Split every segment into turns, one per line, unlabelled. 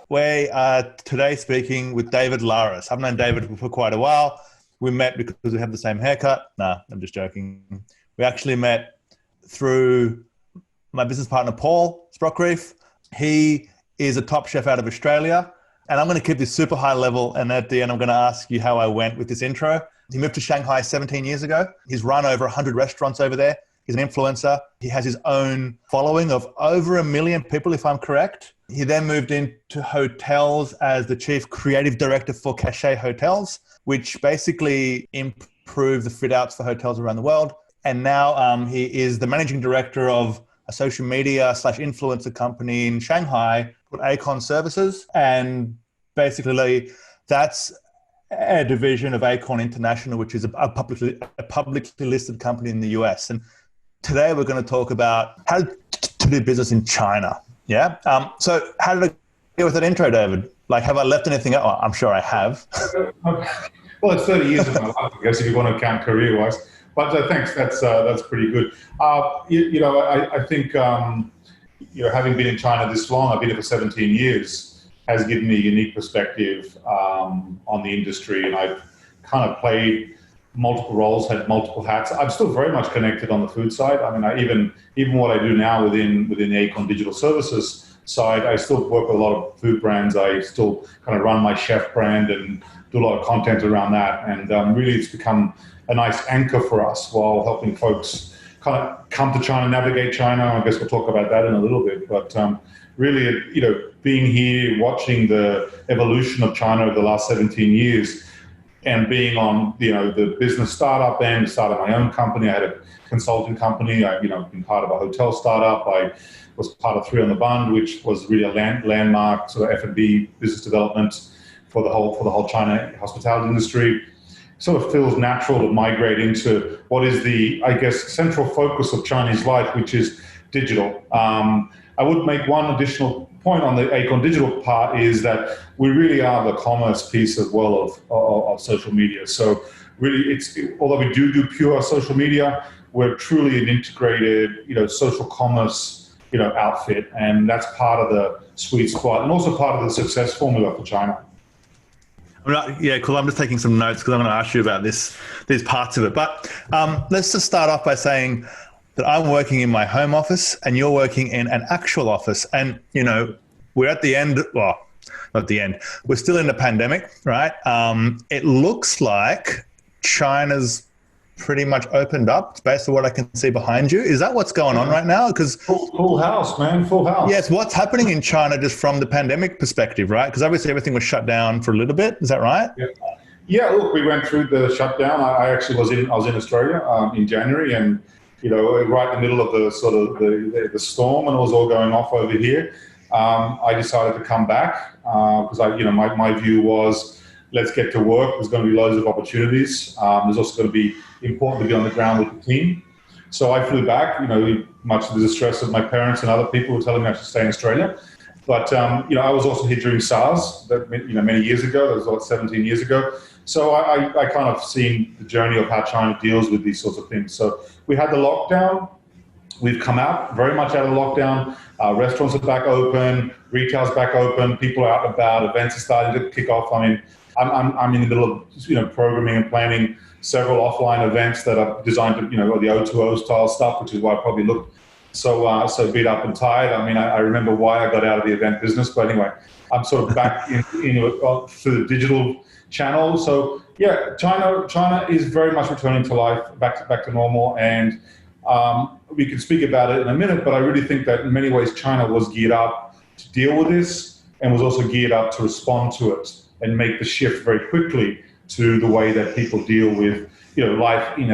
We are today speaking with David Laris. I've known David for quite a while. We met because we have the same haircut. Nah, I'm just joking. We actually met through my business partner, Paul Sprockreef. He is a top chef out of Australia. And I'm going to keep this super high level. And at the end, I'm going to ask you how I went with this intro. He moved to Shanghai 17 years ago. He's run over 100 restaurants over there. He's an influencer. He has his own following of over 1 million people, if I'm correct. He then moved into hotels as the chief creative director for Cachet Hotels, which basically improved the fit outs for hotels around the world. And now he is the managing director of a social media / influencer company in Shanghai called Acorn Services. And basically that's a division of Acorn International, which is a publicly listed company in the US. And today we're going to talk about how to do business in China. Yeah. So how did I get with that intro, David? Like, have I left anything out? Oh, I'm sure I have.
Well, it's 30 years of my life, I guess, if you want to count career-wise. But thanks, that's pretty good. I think having been in China this long, I've been here for 17 years, has given me a unique perspective on the industry, and I've kind of played multiple roles, had multiple hats. I'm still very much connected on the food side. I mean, even what I do now within the Acorn Digital Services side, I still work with a lot of food brands. I still kind of run my chef brand and do a lot of content around that. And really, it's become a nice anchor for us while helping folks kind of come to China, navigate China. I guess we'll talk about that in a little bit. But really, being here, watching the evolution of China over the last 17 years, and being on, the business startup end, started my own company. I had a consulting company. I've been part of a hotel startup. I was part of 3 on the Bund, which was really a landmark sort of F&B business development for the whole China hospitality industry. Sort of feels natural to migrate into what is the, I guess, central focus of Chinese life, which is digital. I would make one additional point on the Acorn Digital part is that we really are the commerce piece as well of social media. So really, although we do pure social media, we're truly an integrated, social commerce, outfit, and that's part of the sweet spot and also part of the success formula for China.
Yeah, cool. I'm just taking some notes because I'm going to ask you about these parts of it. But let's just start off by saying that I'm working in my home office and you're working in an actual office. And, we're at the end, well, not the end, we're still in the pandemic, right? It looks like China's pretty much opened up based on what I can see behind you. Is that what's going on right now? Because
full house, man, full house.
Yes, what's happening in China just from the pandemic perspective, right? Because obviously everything was shut down for a little bit. Is that right?
Yeah. Look, we went through the shutdown. I was in Australia in January, and right in the middle of the sort of the storm, and it was all going off over here. I decided to come back because my view was, let's get to work. There's going to be loads of opportunities. There's also going to be important to be on the ground with the team. So I flew back, much to the distress of my parents and other people who were telling me I should stay in Australia. But, I was also here during SARS, many years ago. That was about 17 years ago. So I kind of seen the journey of how China deals with these sorts of things. So we had the lockdown. We've come out very much out of lockdown. Restaurants are back open, retail's back open, people are out and about, events are starting to kick off. I mean, I'm in the middle of programming and planning several offline events that are designed to, the O2O style stuff, which is why I probably look so beat up and tired. I mean, I remember why I got out of the event business, but anyway, I'm sort of back through the digital channel. So yeah, China is very much returning to life, back to normal, and we can speak about it in a minute, but I really think that in many ways China was geared up to deal with this and was also geared up to respond to it and make the shift very quickly to the way that people deal with life in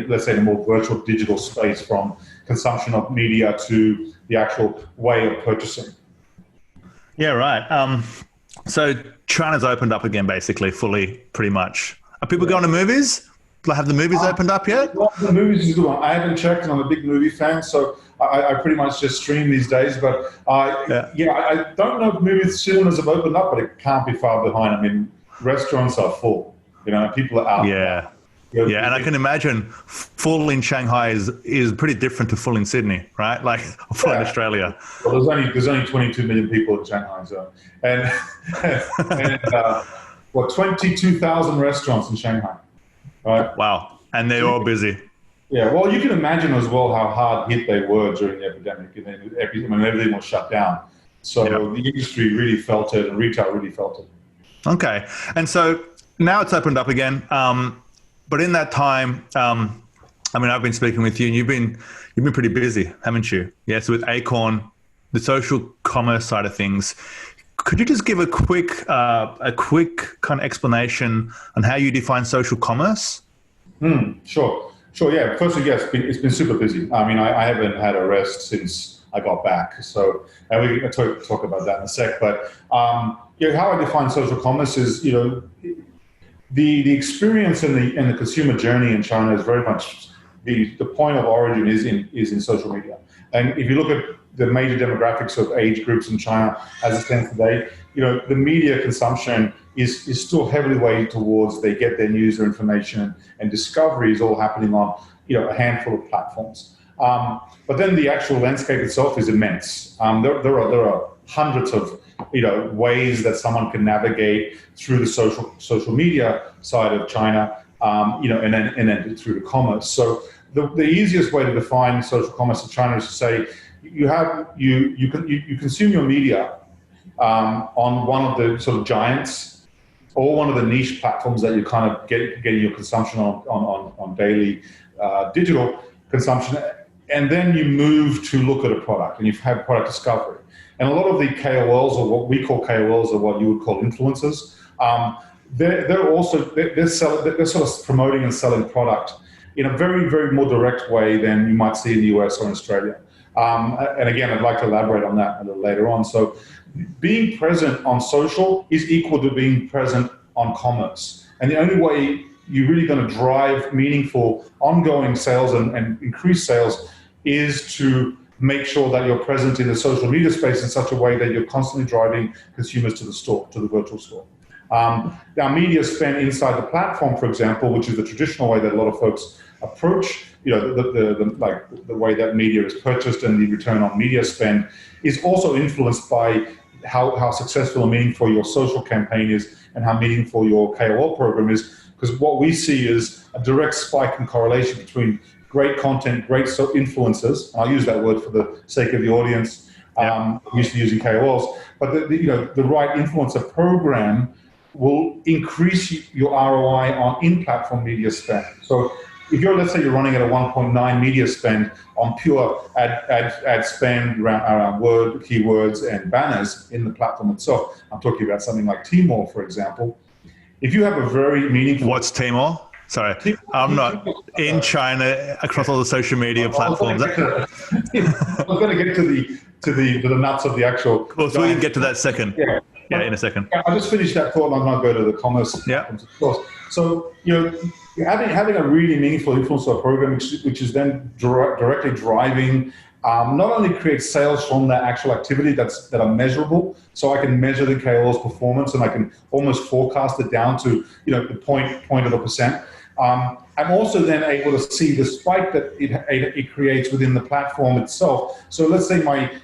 let's say, a more virtual digital space, from consumption of media to the actual way of purchasing.
Yeah, right. So China's opened up again, basically, fully, pretty much. Are people going to movies? Have the movies opened up yet?
Well, the movies is a good one. I haven't checked, and I'm a big movie fan, so I pretty much just stream these days. But I don't know if movies, cinemas have opened up, but it can't be far behind. I mean, restaurants are full. People are out.
Yeah. Yeah, and I can imagine full in Shanghai is pretty different to full in Sydney, right? Like full in Australia.
Well, there's only 22 million people in Shanghai, so and 22,000 restaurants in Shanghai, right?
Wow, and they're all busy.
Yeah, well, you can imagine as well how hard hit they were during the epidemic, and then everything was shut down. So the industry really felt it, and retail really felt it.
Okay, and so now it's opened up again. But in that time, I mean, I've been speaking with you, and you've been pretty busy, haven't you? Yes, with Acorn, the social commerce side of things. Could you just give a quick kind of explanation on how you define social commerce?
Sure. Yeah. Firstly, yes, it's been super busy. I mean, I haven't had a rest since I got back. So, and we can talk about that in a sec. But how I define social commerce is, the experience and the consumer journey in China is very much the point of origin is in social media. And if you look at the major demographics of age groups in China as it stands today, the media consumption is still heavily weighted towards they get their news, their information, and discovery is all happening on a handful of platforms. But then the actual landscape itself is immense. There are hundreds of ways that someone can navigate through the social media side of China, and then through the commerce. So the easiest way to define social commerce in China is to say you consume your media on one of the sort of giants or one of the niche platforms that you kind of getting your consumption on daily digital consumption, and then you move to look at a product and you have product discovery. And a lot of the KOLs, or what we call KOLs, or what you would call influencers, they're sort of promoting and selling product in a very, very more direct way than you might see in the US or in Australia. And again, I'd like to elaborate on that a little later on. So being present on social is equal to being present on commerce. And the only way you're really going to drive meaningful ongoing sales and increase sales is to make sure that you're present in the social media space in such a way that you're constantly driving consumers to the store, to the virtual store. Now, media spend inside the platform, for example, which is the traditional way that a lot of folks approach, the way that media is purchased and the return on media spend, is also influenced by how successful and meaningful your social campaign is and how meaningful your KOL program is. Because what we see is a direct spike in correlation between great content, great influencers. And I'll use that word for the sake of the audience. I'm used to using KOLs, but the right influencer program will increase your ROI on in-platform media spend. So if let's say you're running at a 1.9 media spend on pure ad spend around word, keywords, and banners in the platform itself, I'm talking about something like Tmall, for example. If you have a very meaningful...
What's Tmall? Sorry, I'm not in China across all the social media platforms.
I'm going to get to the nuts of the actual...
Well, so we can get to that second. Yeah, in a second.
I'll just finish that thought and I'm going to go to the commerce platforms, of course. So, having a really meaningful influencer program, which is then directly driving, not only creates sales from that actual activity that are measurable, so I can measure the KOL's performance and I can almost forecast it down to the point of a percent. I'm also then able to see the spike that it creates within the platform itself. So let's say I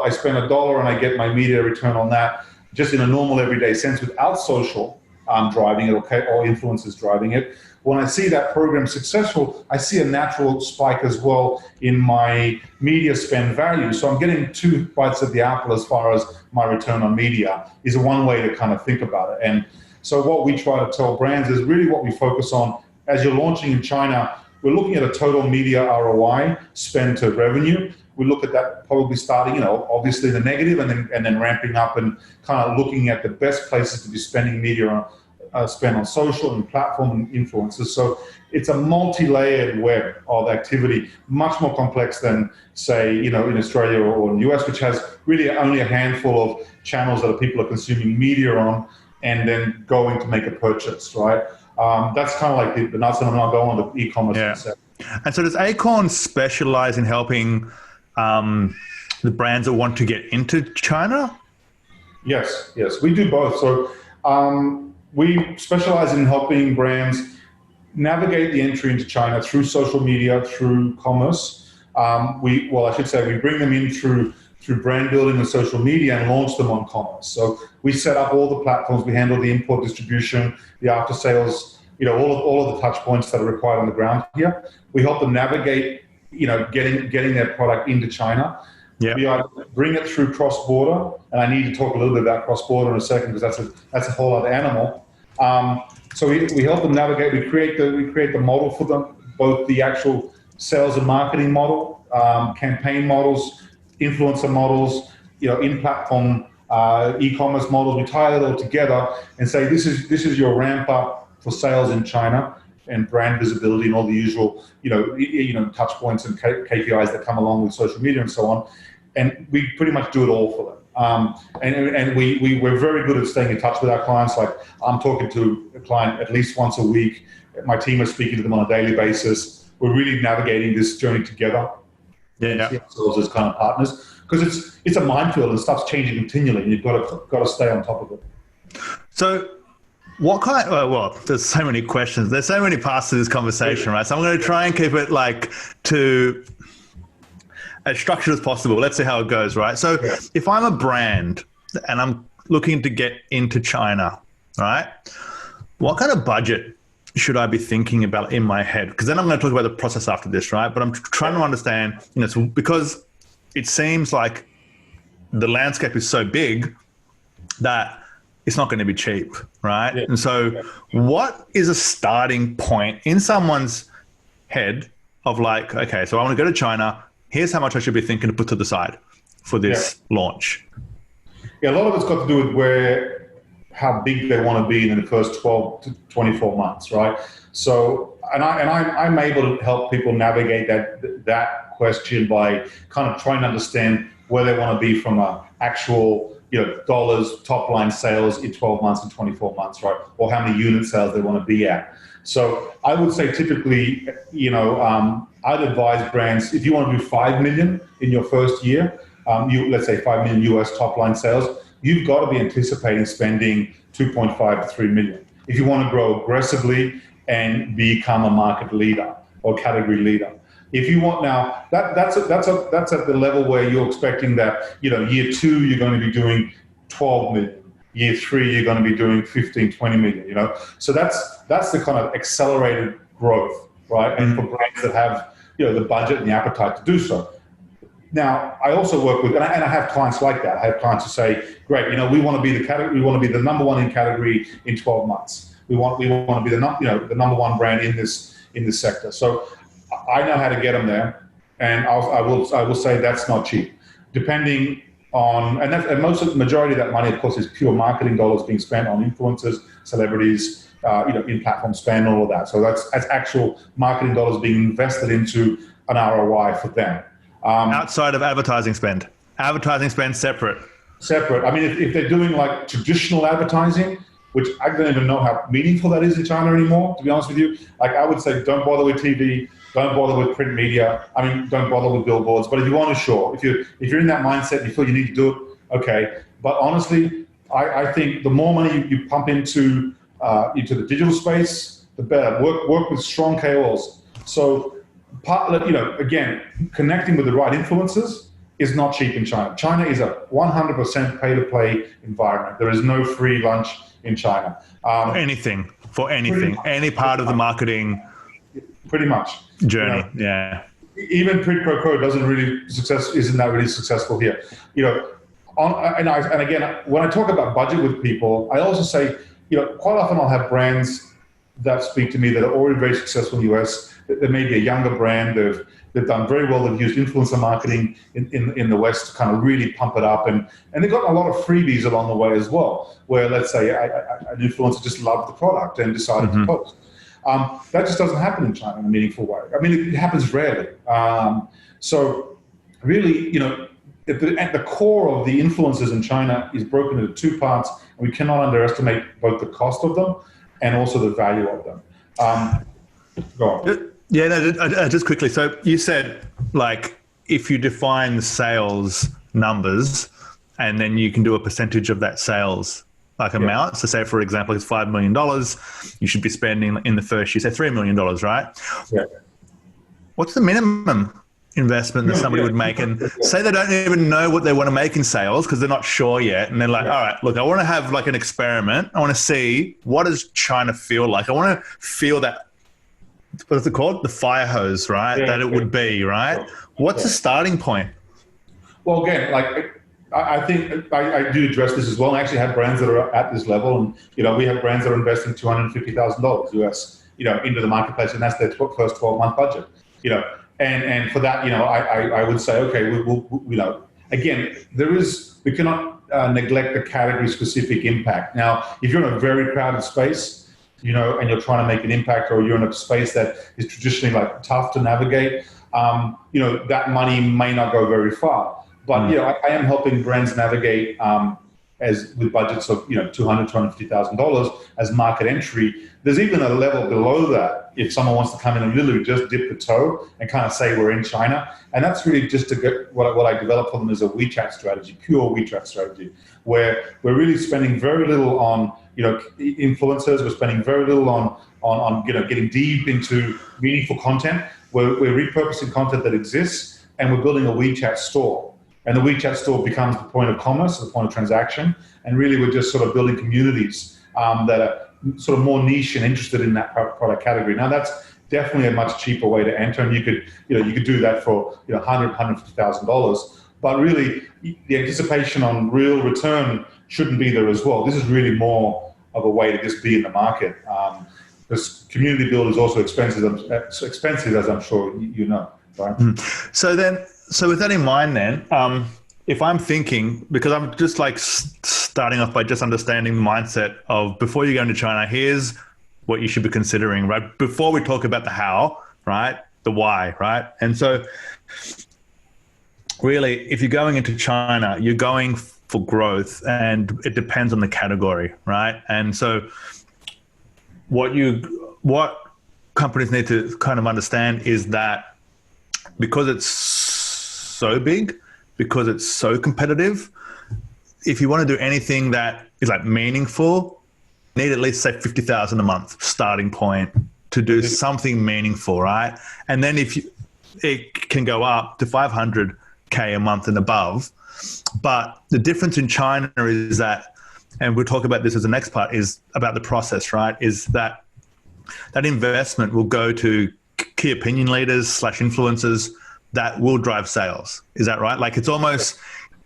spend $1 and I get my media return on that just in a normal everyday sense without social driving it or influencers driving it. When I see that program successful, I see a natural spike as well in my media spend value. So I'm getting 2 bites of the apple as far as my return on media is one way to kind of think about it. And so what we try to tell brands is really what we focus on as you're launching in China. We're looking at a total media ROI, spend to revenue. We look at that probably starting, obviously the negative and then ramping up and kind of looking at the best places to be spending media on. Spend on social and platform and influencers. So it's a multi-layered web of activity, much more complex than, say, in Australia or in the US, which has really only a handful of channels that people are consuming media on and then going to make a purchase, right? That's kind of like the nuts, and I'm not going on the e-commerce.
Yeah. And so does Acorn specialize in helping the brands that want to get into China?
Yes, we do both. So we specialize in helping brands navigate the entry into China through social media, through commerce. We bring them in through brand building and social media and launch them on commerce. So we set up all the platforms. We handle the import distribution, the after sales, all of the touch points that are required on the ground here. We help them navigate, getting their product into China.
Yeah.
We either bring it through cross-border, and I need to talk a little bit about cross-border in a second because that's a whole other animal. So we help them navigate. We create the model for them, both the actual sales and marketing model, campaign models, influencer models, in-platform e-commerce models. We tie it all together and say this is your ramp up for sales in China and brand visibility and all the usual touch points and KPIs that come along with social media and so on. And we pretty much do it all for them. And we're very good at staying in touch with our clients. Like I'm talking to a client at least once a week. My team is speaking to them on a daily basis. We're really navigating this journey together.
Yeah.
See ourselves as kind of partners because it's a minefield and stuff's changing continually. And you've got to stay on top of it.
So, what kind? Well, there's so many questions. There's so many parts to this conversation, right? So I'm going to try and keep it to as structured as possible. Let's see how it goes, right? So if I'm a brand and I'm looking to get into China, right? What kind of budget should I be thinking about in my head? Because then I'm going to talk about the process after this, right? But I'm trying to understand, because it seems like the landscape is so big that it's not going to be cheap, right? Yeah. And so what is a starting point in someone's head of like, okay, so I want to go to China. Here's how much I should be thinking to put to the side for this launch.
Yeah, a lot of it's got to do with how big they want to be in the first 12 to 24 months, right? So, I'm able to help people navigate that question by kind of trying to understand where they want to be from a actual dollars top line sales in 12 months and 24 months, right? Or how many unit sales they want to be at. So I would say typically, I'd advise brands, if you want to do 5 million in your first year, let's say 5 million US top line sales, you've got to be anticipating spending 2.5 to 3 million. If you want to grow aggressively and become a market leader or category leader. If you want now, that's at the level where you're expecting that, year 2, you're going to be doing 12 million. Year 3, you're going to be doing 15, 20 million, So that's the kind of accelerated growth, right? And for brands that have, the budget and the appetite to do so. Now, I also work with, and I have clients like that. I have clients who say, great, we want to be the category, we want to be the number one in category in 12 months. We want to be the number one brand in this sector. So I know how to get them there, and I will say that's not cheap. Depending on, and the majority of that money, of course, is pure marketing dollars being spent on influencers, celebrities, in-platform spend, all of that. So that's actual marketing dollars being invested into an ROI for them.
Outside of advertising spend separate.
I mean, if they're doing like traditional advertising, which I don't even know how meaningful that is in China anymore, to be honest with you. Like I would say, don't bother with TV, don't bother with print media. I mean, don't bother with billboards. But if you want to, sure. If you're in that mindset and you feel you need to do it, okay. But honestly, I think the more money you pump into the digital space, the better. Work with strong KOLs. So, again, connecting with the right influencers is not cheap in China. China is a 100% pay-to-play environment. There is no free lunch in China.
Anything, any part of the marketing
pretty much
journey.
Even quid pro quo isn't that really successful here. And again, when I talk about budget with people, I also say, quite often I'll have brands that speak to me that are already very successful in the US. They may be a younger brand. They've done very well. They've used influencer marketing in the West to kind of really pump it up. And they've got a lot of freebies along the way as well, where let's say an influencer just loved the product and decided to post. That just doesn't happen in China in a meaningful way. I mean, it happens rarely. So really, at the core of the influencers in China is broken into 2 parts, and we cannot underestimate both the cost of them and also the value of them. Go on.
Yeah, no, just quickly. So you said, like, if you define the sales numbers and then you can do a percentage of that sales like amount. So say, for example, it's $5 million. You should be spending in the first year, say $3 million, right?
Yeah.
What's the minimum investment that somebody would make? And say they don't even know what they want to make in sales because they're not sure yet. And they're like, all right, look, I want to have like an experiment. I want to see, what does China feel like? I want to feel that, what is it called? The fire hose, right? That it would be, right? What's the starting point?
Well, again, like I think I do address this as well. I actually have brands that are at this level, and we have brands that are investing $250,000 US, into the marketplace, and that's their first 12-month budget. And for that, I would say, okay, we'll again, we cannot neglect the category-specific impact. Now, if you're in a very crowded space, and you're trying to make an impact, or you're in a space that is traditionally like tough to navigate, that money may not go very far. But I am helping brands navigate as with budgets of $250,000 as market entry. There's even a level below that if someone wants to come in and literally just dip the toe and kind of say we're in China. And that's really just to get what I developed for them is a WeChat strategy, pure WeChat strategy, where we're really spending very little on influencers. We're spending very little on getting deep into meaningful content. We're repurposing content that exists, and we're building a WeChat store. And the WeChat store becomes the point of commerce, the point of transaction. And really, we're just sort of building communities that are sort of more niche and interested in that product category. Now, that's definitely a much cheaper way to enter, and you could do that for $150,000. But really, the anticipation on real return shouldn't be there as well. This is really more of a way to just be in the market. Because community build is also expensive, as I'm sure you know. Right?
So with that in mind then, if I'm thinking, because I'm just like starting off by just understanding the mindset of before you go into China, here's what you should be considering, right? Before we talk about the how, right? The why, right? And so really, if you're going into China, you're going for growth, and it depends on the category, right? And so what companies need to kind of understand is that because it's so big, because it's so competitive, if you want to do anything that is like meaningful, you need at least say 50,000 a month starting point to do something meaningful, right? And then it can go up to 500K a month and above. But the difference in China is that, and we'll talk about this as the next part, is about the process, right? Is that investment will go to key opinion leaders / influencers that will drive sales. Is that right? Like, it's almost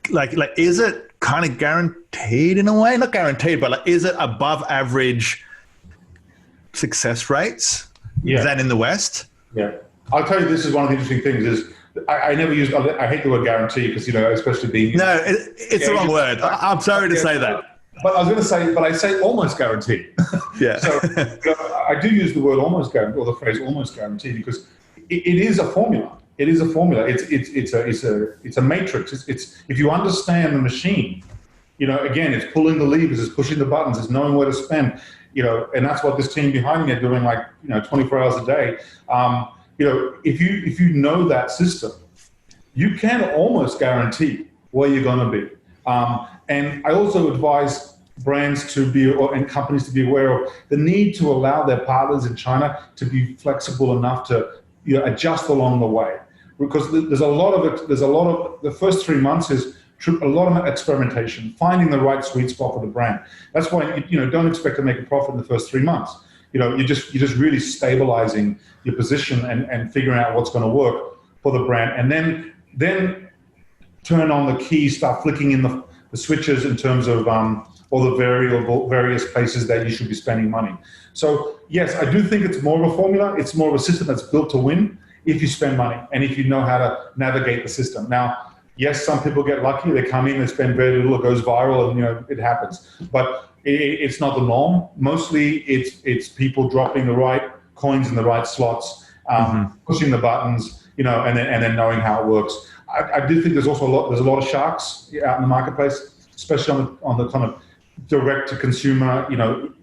like is it kind of guaranteed in a way? Not guaranteed, but like, is it above average success rates than in the West? Yeah.
I'll tell you, this is one of the interesting things is I never use, I hate the word guarantee because, especially being...
No, it's the wrong word. I'm sorry to say that.
But I was going to say, but I say almost guaranteed.
Yeah.
So I do use the word almost guaranteed, or the phrase almost guaranteed, because it is a formula. It is a formula. It's a matrix. It's if you understand the machine, again, it's pulling the levers, it's pushing the buttons, it's knowing where to spend, and that's what this team behind me are doing, 24 hours a day. If you know that system, you can almost guarantee where you're going to be. And I also advise brands and companies to be aware of the need to allow their partners in China to be flexible enough to adjust along the way, because there's a lot of the first 3 months is a lot of experimentation, finding the right sweet spot for the brand. That's why don't expect to make a profit in the first 3 months. You're just really stabilizing your position and figuring out what's going to work for the brand, and then turn on the key, start flicking in the switches in terms of all the various places that you should be spending money. So yes, I do think it's more of a formula. It's more of a system that's built to win if you spend money and if you know how to navigate the system. Now, yes, some people get lucky. They come in, they spend very little, it goes viral, and it happens. But it's not the norm. Mostly, it's people dropping the right coins in the right slots, pushing the buttons, and then knowing how it works. I do think there's also a lot of sharks out in the marketplace, especially on the kind of direct to consumer,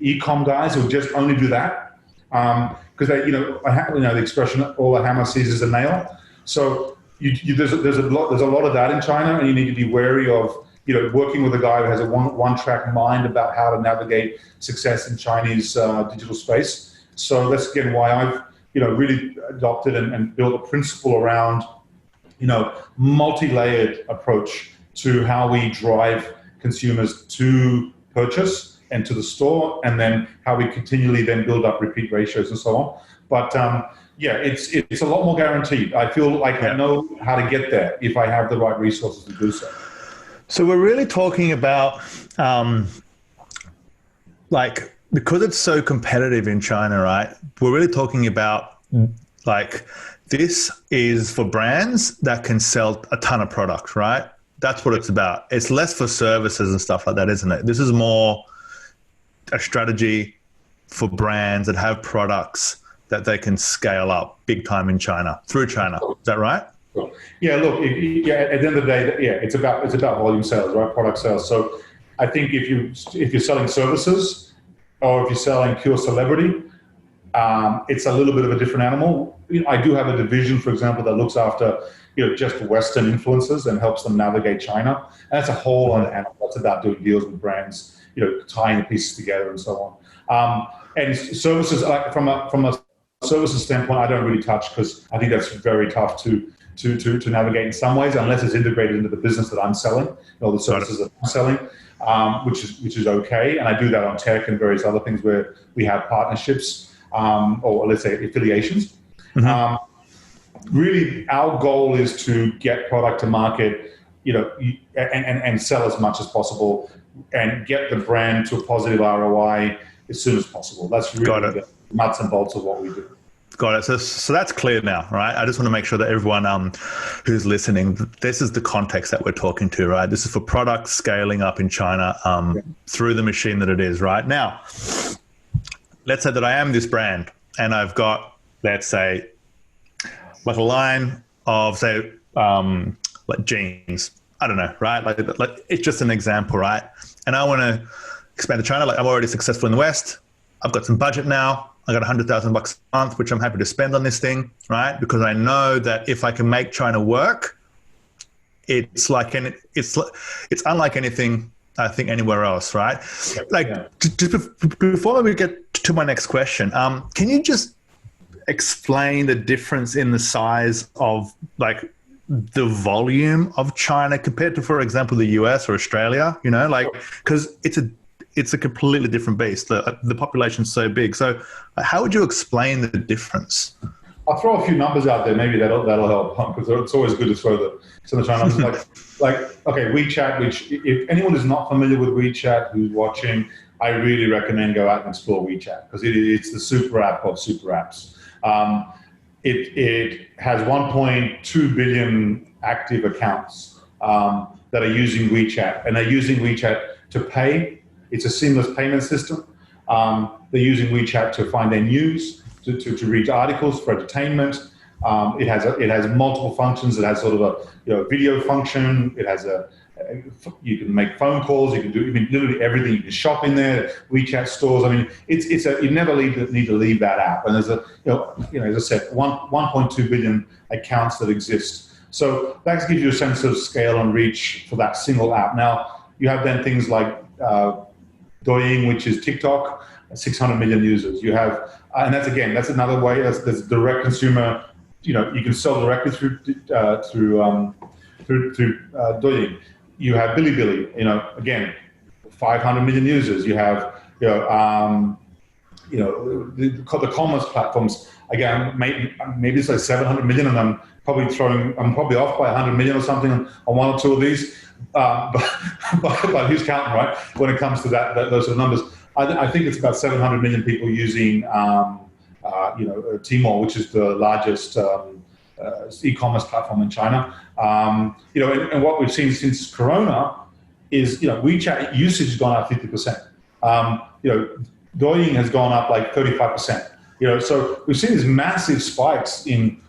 e-com guys who just only do that, because they, the expression all a hammer sees is a nail. So there's a lot of that in China, and you need to be wary of working with a guy who has a one-track mind about how to navigate success in Chinese digital space. So that's again why I've really adopted and built a principle around multi-layered approach to how we drive consumers to purchase and to the store, and then how we continually then build up repeat ratios and so on. But it's a lot more guaranteed. I feel like I know how to get there if I have the right resources to do so.
So we're really talking about because it's so competitive in China, right? We're really talking about this is for brands that can sell a ton of product, right? That's what it's about. It's less for services and stuff like that, isn't it? This is more a strategy for brands that have products that they can scale up big time in China, through China. Is that right?
Yeah, look, at the end of the day, it's about volume sales, right? Product sales. So I think if you're selling services or if you're selling pure celebrity, it's a little bit of a different animal. I do have a division, for example, that looks after just Western influencers and helps them navigate China. And that's a whole other animal. That's about doing deals with brands, tying the pieces together and so on. And services, from a services standpoint, I don't really touch, because I think that's very tough to navigate in some ways, unless it's integrated into the business that I'm selling, the services that I'm selling, which is okay. And I do that on tech and various other things where we have partnerships, or let's say affiliations. Mm-hmm. Really, our goal is to get product to market, and sell as much as possible, and get the brand to a positive ROI as soon as possible. That's really the nuts and bolts of what we do.
Got it. So that's clear now, right? I just want to make sure that everyone who's listening, this is the context that we're talking to, right? This is for products scaling up in China through the machine that it is, right? Now, let's say that I am this brand and I've got, let's say, like a line of, say, like jeans. I don't know, right? Like it's just an example, right? And I want to expand to China. Like, I'm already successful in the West. I've got some budget now. I got $100,000 a month, which I'm happy to spend on this thing, right? Because I know that if I can make China work, it's unlike anything I think anywhere else, right? Before we get to my next question, can you just explain the difference in the size of the volume of China compared to, for example, the US or Australia? Because it's a completely different beast. The population's so big. So how would you explain the difference?
I'll throw a few numbers out there. Maybe that'll help, because it's always good to throw the China numbers. Okay, WeChat, which if anyone is not familiar with WeChat who's watching, I really recommend go out and explore WeChat, because it's the super app of super apps. It has 1.2 billion active accounts that are using WeChat, and they're using WeChat to pay. It's a seamless payment system. They're using WeChat to find their news, to read articles for entertainment. It has multiple functions. It has sort of a video function. It has you can make phone calls. You can do literally everything. You can shop in there. WeChat stores. I mean, you never need to leave that app. And there's as I said, 1.2 billion accounts that exist. So that gives you a sense of scale and reach for that single app. Now you have then things like Douyin, which is TikTok, 600 million users. You have, and that's another way. There's direct consumer. You can sell directly through Douyin. You have Bilibili. Again, 500 million users. You have the commerce platforms. Again, maybe it's like 700 million, and I'm probably off by 100 million or something on one or two of these. But who's counting, right? When it comes to those sort of numbers, I think it's about 700 million people using Tmall, which is the largest e-commerce platform in China. And what we've seen since Corona is WeChat usage has gone up 50%. Douyin has gone up like 35%. So we've seen these massive spikes in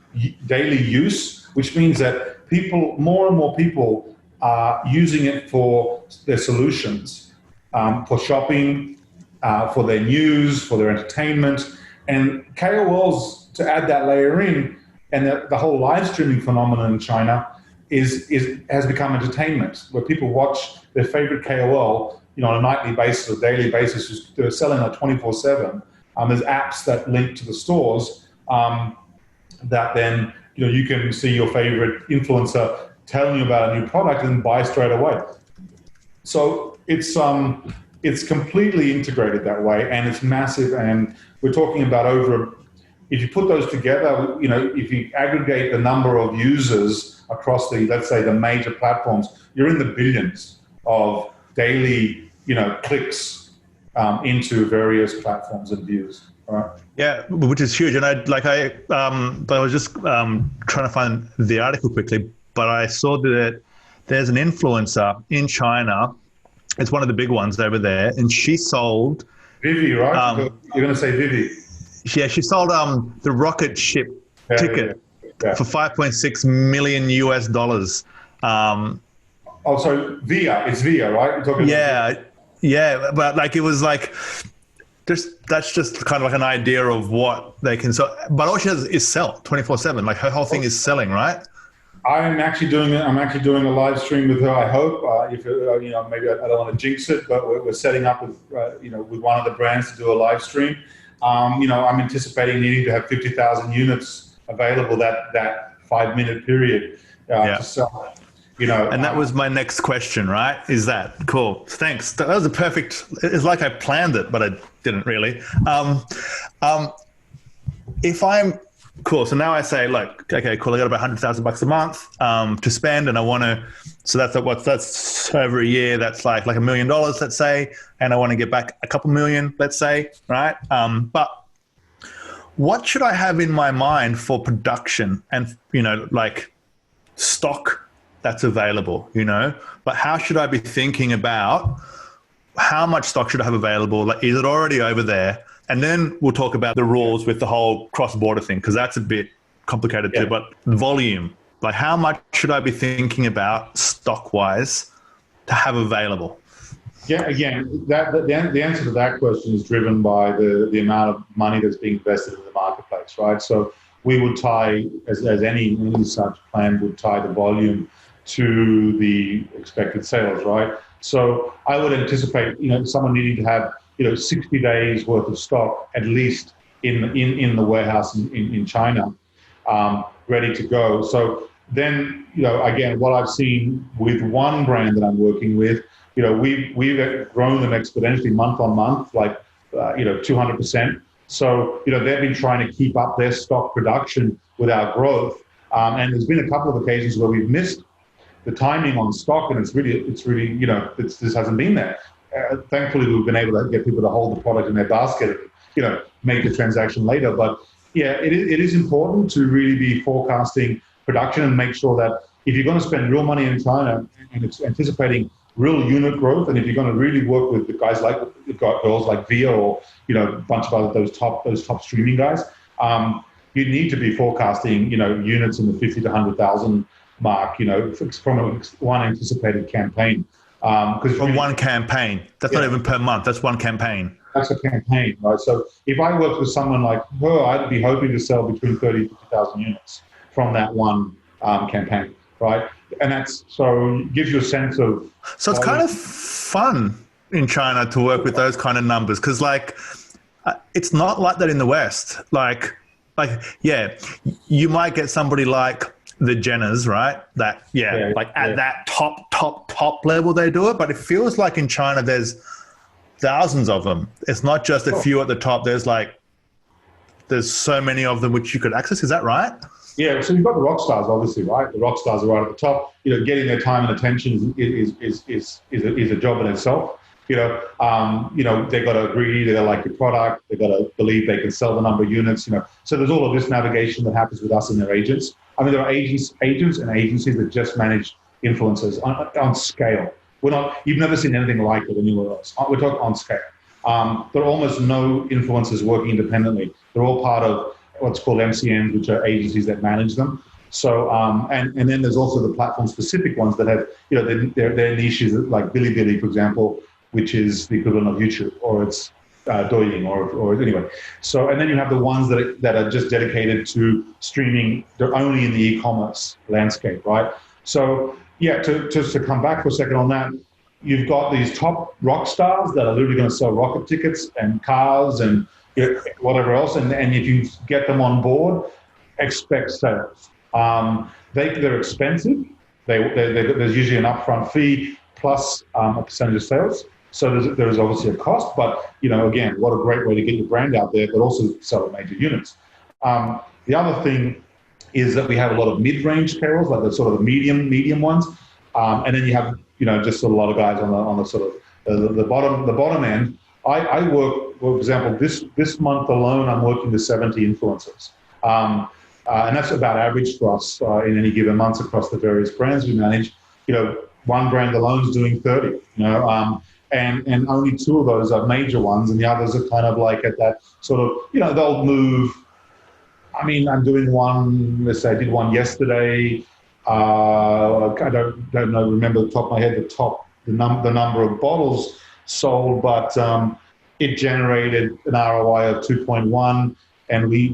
daily use, which means that more and more people are using it for their solutions, for shopping, for their news, for their entertainment, and KOLs, to add that layer in, and the whole live streaming phenomenon in China has become entertainment, where people watch their favorite KOL, on a nightly basis or daily basis. They're selling like 24/7. There's apps that link to the stores that then you can see your favorite influencer telling you about a new product and buy straight away. So it's completely integrated that way, and it's massive. And we're talking about if you put those together, if you aggregate the number of users across let's say the major platforms, you're in the billions of daily, clicks into various platforms and views. Right?
Yeah, which is huge. And I was just trying to find the article quickly, but I saw that there's an influencer in China. It's one of the big ones over there, and she sold
Vivi, right? You're going to say Vivi.
Yeah, she sold the rocket ship ticket for $5.6 million US.
So Via, it's Via, right? You're talking
about Via. But it was that's just kind of like an idea of what they can sell. But all she does is sell 24/7. Like her whole thing is selling, right?
I'm actually doing a live stream with her. I hope if maybe I don't want to jinx it, but we're setting up with with one of the brands to do a live stream. I'm anticipating needing to have 50,000 units available that 5-minute period to sell.
And that was my next question, right? Is that cool? Thanks. That was a perfect. It's like I planned it, but I didn't really. If I'm cool, so now I say, look, okay, cool. I got about $100,000 a month to spend, and I want to. So that's over a year. That's like $1 million, let's say, and I want to get back a couple million, let's say, right? But what should I have in my mind for production and stock that's available? But how should I be thinking about how much stock should I have available? Like, is it already over there? And then we'll talk about the rules with the whole cross-border thing, because that's a bit complicated too. But volume, like how much should I be thinking about stock-wise to have available?
Yeah, again, the answer to that question is driven by the amount of money that's being invested in the marketplace, right? So we would tie, as any such plan would tie the volume to the expected sales, right? So I would anticipate, someone needing to have 60 days worth of stock at least in the warehouse in China, ready to go. So then, again, what I've seen with one brand that I'm working with, we've grown them exponentially month on month, 200%. So, they've been trying to keep up their stock production with our growth. And there's been a couple of occasions where we've missed the timing on stock, and it's really, this hasn't been there. Thankfully, we've been able to get people to hold the product in their basket and, make the transaction later. But yeah, it is important to really be forecasting production and make sure that if you're going to spend real money in China and it's anticipating real unit growth, and if you're going to really work with the guys girls like Via or, a bunch of other those top streaming guys, you need to be forecasting, units in the 50 to 100,000 mark, from one anticipated campaign.
From one campaign, that's not even per month. That's one campaign.
That's a campaign, right? So if I worked with someone like her, I'd be hoping to sell between 30 to 50,000 units from that one campaign, right? And so it gives you a sense of.
So it's kind of fun in China to work with those kind of numbers, because it's not like that in the West. You might get somebody like the Jenners, right? That at that top level they do it, but it feels like in China there's thousands of them. It's not just a few at the top. There's so many of them which you could access. Is that right?
Yeah. So you've got the rock stars, obviously, right? The rock stars are right at the top. Getting their time and attention is a job in itself. They've got to agree, they've got to like your product, they've got to believe they can sell the number of units. So there's all of this navigation that happens with us and their agents. I mean, there are agents and agencies that just manage influencers on scale. You've never seen anything like it anywhere else. We're talking on scale. There are almost no influencers working independently. They're all part of what's called MCNs, which are agencies that manage them. So, and then there's also the platform-specific ones that have, their niches, like Bilibili, for example, which is the equivalent of YouTube, or it's Douyin, or anyway. So, and then you have the ones that are just dedicated to streaming. They're only in the e-commerce landscape, right? So yeah, just to come back for a second on that, you've got these top rock stars that are literally going to sell rocket tickets and cars and whatever else, and if you get them on board, expect sales. They're expensive. There's usually an upfront fee plus a percentage of sales. So there's obviously a cost, but again, what a great way to get your brand out there, but also sell at major units. The other thing is that we have a lot of mid-range KOLs, like the sort of the medium ones, and then you have just a lot of guys on the sort of the bottom end. I work, for example, this month alone, I'm working with 70 influencers. And that's about average for us in any given month across the various brands we manage. One brand alone is doing 30, and only 2 of those are major ones, and the others are kind of like at that sort of, they'll move. I mean, I'm doing one, let's say I did one yesterday. I don't know, remember the top of my head, the number of bottles sold, but it generated an ROI of 2.1, and we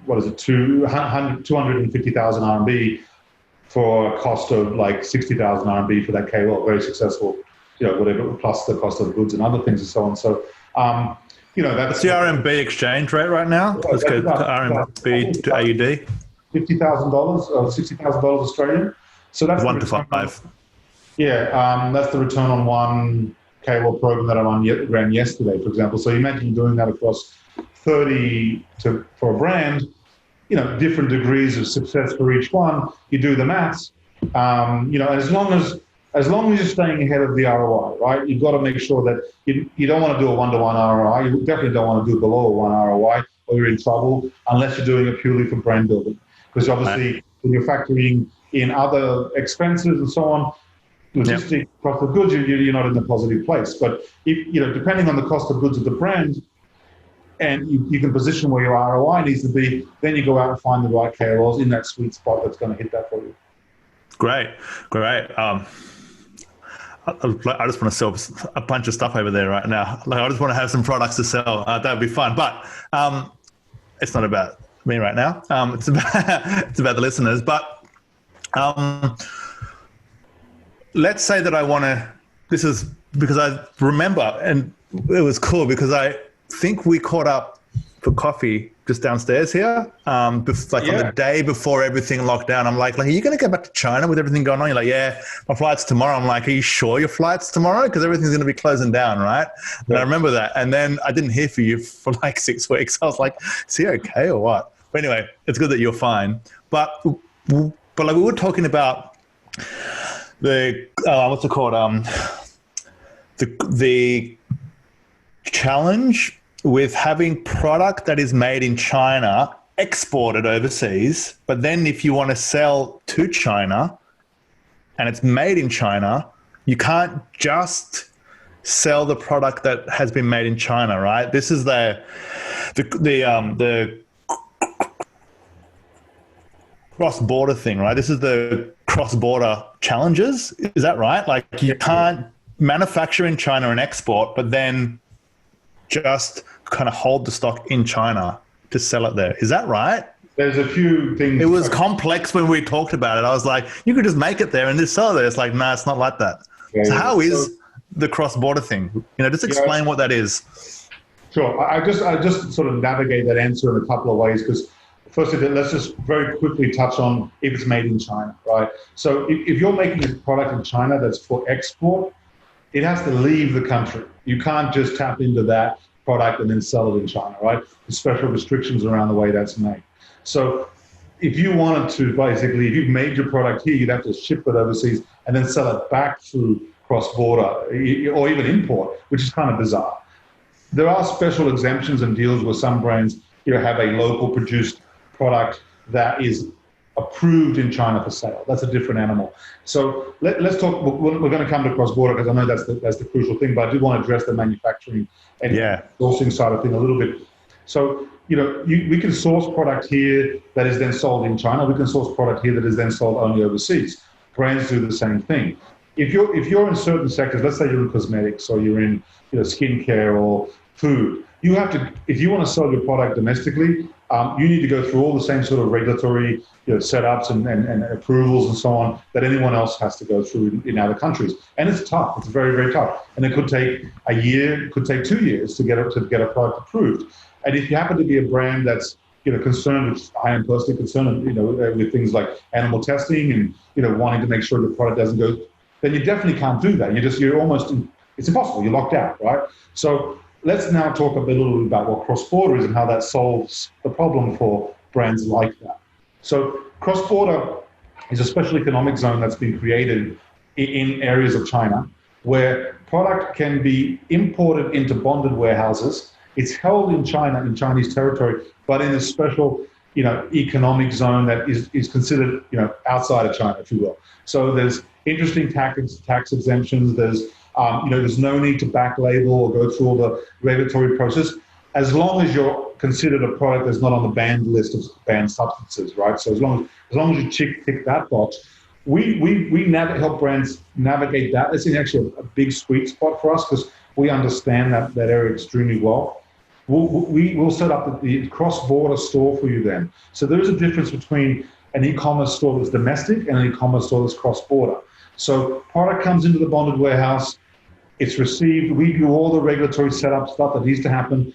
what is it, 250,000 RMB for a cost of like 60,000 RMB for that KOL. Very successful, whatever, plus the cost of goods and other things and so on. So, that's
the RMB exchange rate right now. Let's go to RMB to AUD.
$50,000 or $60,000 Australian. So that's
1 to 5.
Yeah, that's the return on one KOL program that I ran yesterday, for example. So imagine doing that across 30 for a brand, different degrees of success for each one. You do the maths, as long as you're staying ahead of the ROI, right? You've got to make sure that you don't want to do a 1-to-1 ROI. You definitely don't want to do below a 1 ROI, or you're in trouble unless you're doing it purely for brand building. Because obviously, when you're factoring in other expenses and so on, logistics, cost of goods, you're not in a positive place. But if depending on the cost of goods of the brand, and you can position where your ROI needs to be, then you go out and find the right KOLs in that sweet spot that's going to hit that for you.
Great. I just want to sell a bunch of stuff over there right now. Like, I just want to have some products to sell. That would be fun. But it's not about me right now. It's about the listeners. But let's say that I want to. This is because I remember, and it was cool because I think we caught up for coffee just downstairs here, on the day before everything locked down. I'm like, are you going to go back to China with everything going on? You're like, yeah, my flight's tomorrow. I'm like, are you sure your flight's tomorrow? Because everything's going to be closing down, right? And I remember that. And then I didn't hear from you for like 6 weeks. I was like, is he okay or what? But anyway, it's good that you're fine. But like we were talking about the, what's it called? The challenge with having product that is made in China exported overseas, but then if you want to sell to China and it's made in China, you can't just sell the product that has been made in China, right? This is the cross-border thing, right? This is the cross-border challenges. Is that right? Like, you can't manufacture in China and export, but then just kind of hold the stock in China to sell it there. Is that right?
There's a few things.
It was complex when we talked about it. I was like, you could just make it there and just sell it there. It's like, no, it's not like that. So how is the cross-border thing? Just explain what that is.
Sure. I just sort of navigate that answer in a couple of ways, because firstly, let's just very quickly touch on if it's made in China, right? So if you're making a product in China that's for export, it has to leave the country. You can't just tap into that product and then sell it in China, right? There's special restrictions around the way that's made. So if you wanted to, basically, if you've made your product here, you'd have to ship it overseas and then sell it back through cross-border or even import, which is kind of bizarre. There are special exemptions and deals where some brands have a local produced product that is approved in China for sale. That's a different animal. So let's talk. We're going to come to cross-border because I know that's the crucial thing, but I do want to address the manufacturing and sourcing side of thing a little bit. So we can source product here that is then sold in China. We can source product here that is then sold only overseas. Brands do the same thing. If you're in certain sectors, let's say you're in cosmetics or you're in skincare or food, you have to, if you want to sell your product domestically, you need to go through all the same sort of regulatory setups and approvals and so on that anyone else has to go through in other countries. And it's tough. It's very, very tough. And it could take a year, it could take 2 years to get a product approved. And if you happen to be a brand that's concerned, which I am personally concerned, with things like animal testing and wanting to make sure the product doesn't go, then you definitely can't do that. You're almost, it's impossible. You're locked out, right? So let's now talk a little bit about what cross-border is and how that solves the problem for brands like that. So cross-border is a special economic zone that's been created in areas of China where product can be imported into bonded warehouses. It's held in China, in Chinese territory, but in a special, economic zone that is considered, outside of China, if you will. So there's interesting tax exemptions. There's no need to back label or go through all the regulatory process, as long as you're considered a product that's not on the banned list of banned substances, right? So as long as you tick that box, we help brands navigate that. It's actually a big sweet spot for us because we understand that area extremely well. We'll set up the cross-border store for you then. So there is a difference between an e-commerce store that's domestic and an e-commerce store that's cross-border. So product comes into the bonded warehouse, it's received, we do all the regulatory setup stuff that needs to happen,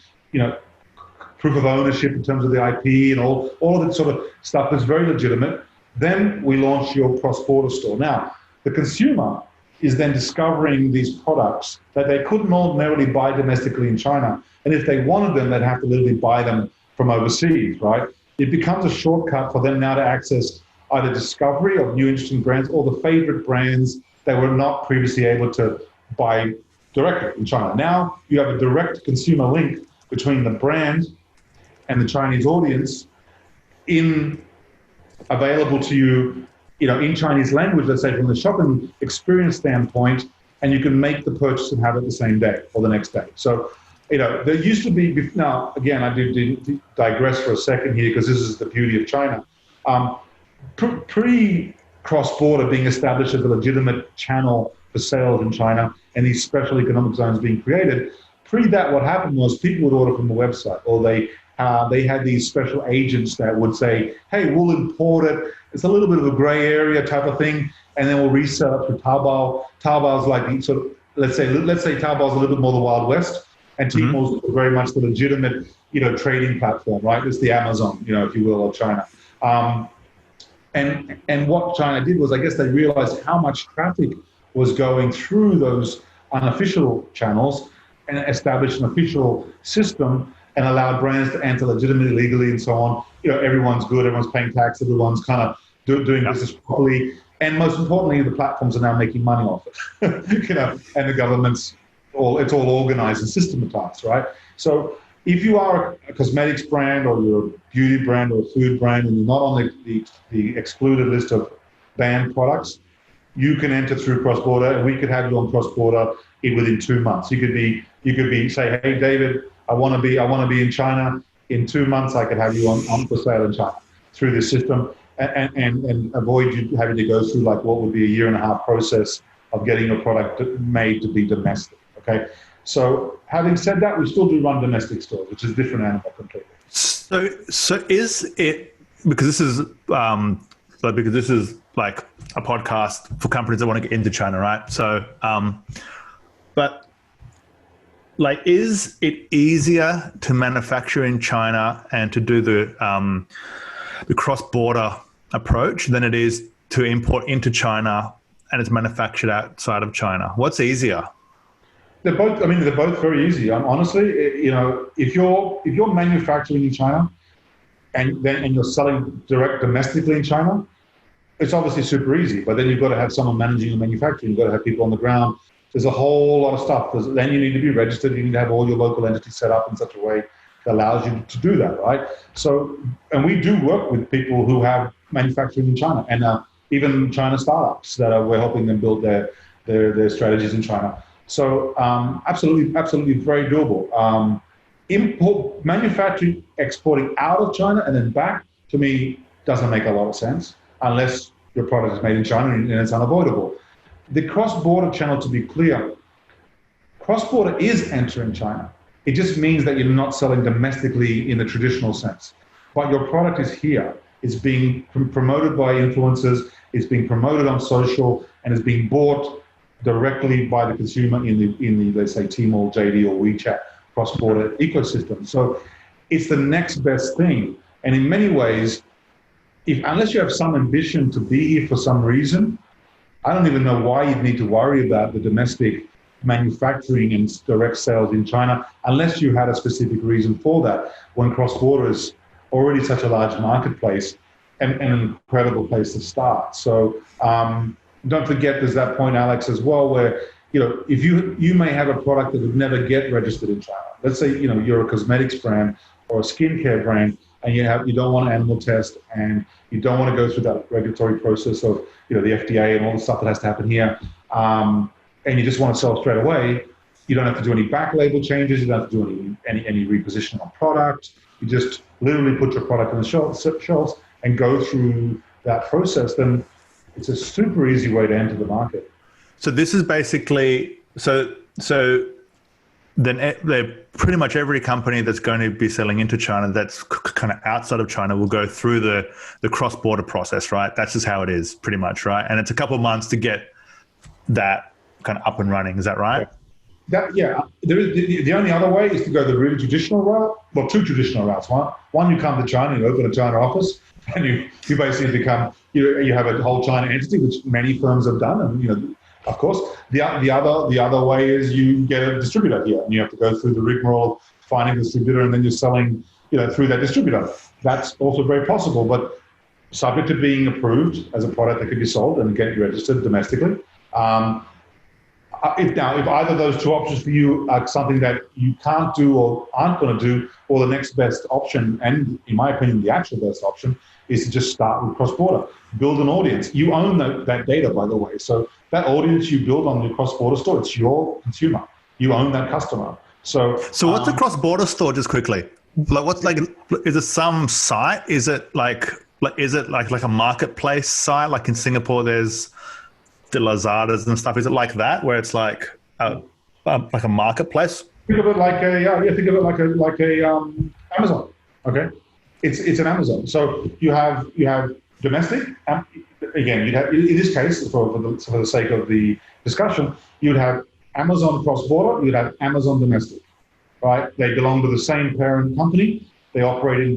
proof of ownership in terms of the IP and all of that sort of stuff is very legitimate. Then we launch your cross-border store. Now, the consumer is then discovering these products that they couldn't ordinarily buy domestically in China. And if they wanted them, they'd have to literally buy them from overseas, right? It becomes a shortcut for them now to access either discovery of new interesting brands or the favorite brands that were not previously able to buy directly in China. Now you have a direct consumer link between the brand and the Chinese audience available to you, in Chinese language, let's say from the shopping experience standpoint, and you can make the purchase and have it the same day or the next day. So, there used to be, now again, I do digress for a second here because this is the beauty of China. Pre-cross-border being established as a legitimate channel for sales in China and these special economic zones being created, that what happened was people would order from the website, or they had these special agents that would say, hey, we'll import it. It's a little bit of a gray area type of thing, and then we'll resell it through Taobao. Taobao's like sort of, let's say Taobao's a little bit more the Wild West, and Tmall's very much the legitimate, trading platform, right? It's the Amazon, if you will, of China. And what China did was, I guess they realized how much traffic was going through those unofficial channels and established an official system and allowed brands to enter legitimately, legally, and so on. Everyone's good, everyone's paying tax, everyone's kind of doing business properly. And most importantly, the platforms are now making money off it, and the government's it's all organized and systematized, right? So if you are a cosmetics brand or you're a beauty brand or a food brand and you're not on the excluded list of banned products, you can enter through cross-border, and we could have you on cross-border within 2 months. You could be say, hey, David, I want to be in China. In 2 months, I could have you on for sale in China through this system, and avoid you having to go through like what would be a 1.5-year process of getting a product made to be domestic. Okay, so having said that, we still do run domestic stores, which is a different animal completely.
So is it, because this is like a podcast for companies that want to get into China, right? So, but like, is it easier to manufacture in China and to do the cross-border approach than it is to import into China and it's manufactured outside of China? What's easier?
They're both very easy. Honestly, if you're manufacturing in China and you're selling direct domestically in China, it's obviously super easy. But then you've got to have someone managing the manufacturing. You've got to have people on the ground. There's a whole lot of stuff. Then you need to be registered. You need to have all your local entities set up in such a way that allows you to do that, right? So, and we do work with people who have manufacturing in China, and even China startups that we're helping them build their strategies in China. So absolutely very doable. Manufacturing, exporting out of China and then back, to me, doesn't make a lot of sense unless your product is made in China and it's unavoidable. The cross-border channel, to be clear, cross-border is entering China. It just means that you're not selling domestically in the traditional sense. But your product is here. It's being promoted by influencers. It's being promoted on social, and it's being bought directly by the consumer in the let's say Tmall, JD, or WeChat cross-border ecosystem. So it's the next best thing. And in many ways, unless you have some ambition to be here for some reason, I don't even know why you'd need to worry about the domestic manufacturing and direct sales in China, unless you had a specific reason for that, when cross-border is already such a large marketplace and an incredible place to start. So don't forget there's that point, Alex, as well, where if you may have a product that would never get registered in China. Let's say you're a cosmetics brand or a skincare brand, and you don't want an animal test, and you don't want to go through that regulatory process of the FDA and all the stuff that has to happen here, and you just want to sell straight away. You don't have to do any back label changes. You don't have to do any repositioning on product. You just literally put your product on the shelves and go through that process. Then it's a super easy way to enter the market.
So this is basically so then pretty much every company that's going to be selling into China that's kind of outside of China will go through the cross-border process, right? That's just how it is, pretty much, right? And it's a couple of months to get that kind of up and running. Is that right?
Yeah. The only other way is to go the really traditional route. Well, two traditional routes. One, you come to China, you open a China office, and you basically become you have a whole China entity, which many firms have done, and of course, the other way is you get a distributor here, and you have to go through the rigmarole of finding a distributor, and then you're selling, through that distributor. That's also very possible, but subject to being approved as a product that could be sold and get registered domestically. If either of those two options for you are something that you can't do or aren't going to do, or the next best option, and in my opinion, the actual best option, is to just start with cross-border. Build an audience. You own that data, by the way. So that audience you build on your cross-border store, it's your consumer. You own that customer. So
what's a cross-border store, just quickly? Is it some site? Is it like a marketplace site? Like in Singapore, there's the Lazadas and stuff. Is it like that, where it's like a marketplace?
Think of it like Amazon. Okay, it's an Amazon. So you have domestic. Again, you'd have, in this case, for the sake of the discussion, you'd have Amazon cross-border. You'd have Amazon domestic. Right? They belong to the same parent company. They operate in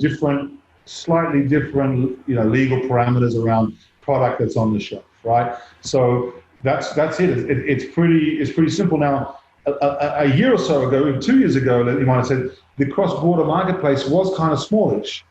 slightly different, legal parameters around product that's on the shelf. Right? So that's it. It's pretty simple. Now, a year or so ago, even 2 years ago, you might have said the cross-border marketplace was kind of smallish,